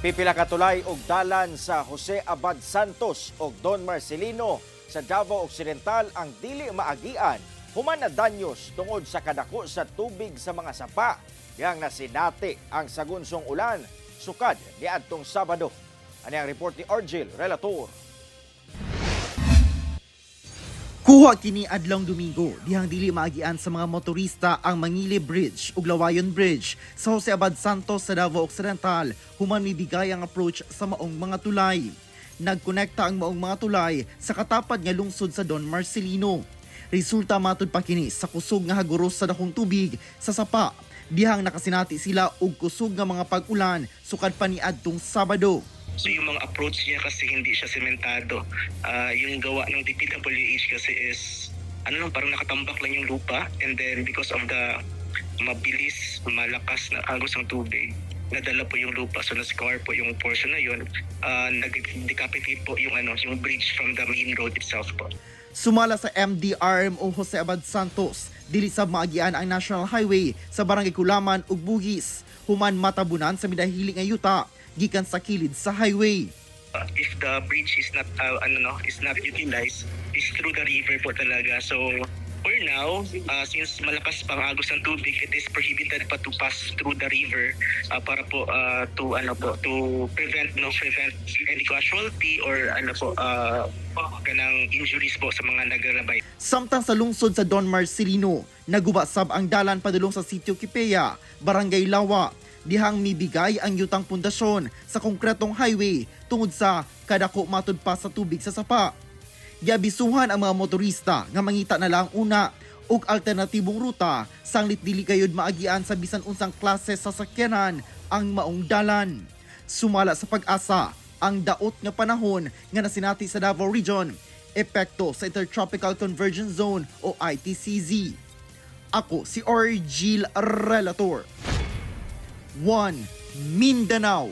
Pipila ka tulay og dalan sa Jose Abad Santos ug Don Marcelino sa Davao Occidental ang dili maagian human na danyos tungod sa kadako sa tubig sa mga sapa yang nasinati ang sagunsong ulan sukad niadtong Sabado. Ani ang report ni Argel Relator. Kuha kini adlong Domingo, dihang dili maagian sa mga motorista ang Mangili Bridge ug Lawayon Bridge sa Jose Abad Santos sa Davao Occidental human mibigay ang approach sa maong mga tulay. Nagkonekta ang maong mga tulay sa katapad nga lungsod sa Don Marcelino. Resulta matud pa kini sa kusog nga haguros sa dakong tubig sa sapa, dihang nakasinati sila og kusog nga mga pag-ulan sukad pa niadtong Sabado. So yung mga approach niya kasi hindi siya sementado. Yung gawa ng DPWH kasi is parang nakatambak lang yung lupa, and then because of the mabilis, malakas na agos ng tubig, nadala po yung lupa, so na-scar po yung portion na yun. Nag-decapitate po yung bridge from the main road itself po. Sumala sa MDRMO Jose Abad Santos, dili sab maagian ang National Highway sa Barangay Kulaman ug Bugis, human matabunan sa midahili nga yuta gikan sa kilid sa highway. If the bridge is not utilized, is through the river po talaga. So for now, since malakas pang agos ng tubig, it is prohibited pa to pass through the river para po to prevent any casualty or kanang injuries po sa mga nagrarabay. Samtang sa lungsod sa Don Marcelino, naguba sab ang dalan padulong sa Sitio Kipeya, Barangay Lawa, dihang mibigay ang yutang pundasyon sa konkretong highway tungod sa kadako matud pa sa tubig sa sapa. Giabisuhan ang mga motorista nga mangita na lang una og alternatibong ruta sanglit dili kayod maagian sa bisan unsang klase sa sakyanan ang maong dalan. Sumala sa pag-asa ang daot nga panahon nga nasinati sa Davao Region, epekto sa Intertropical Convergence Zone o ITCZ. Ako si Argel Relator. 1 Mindanao.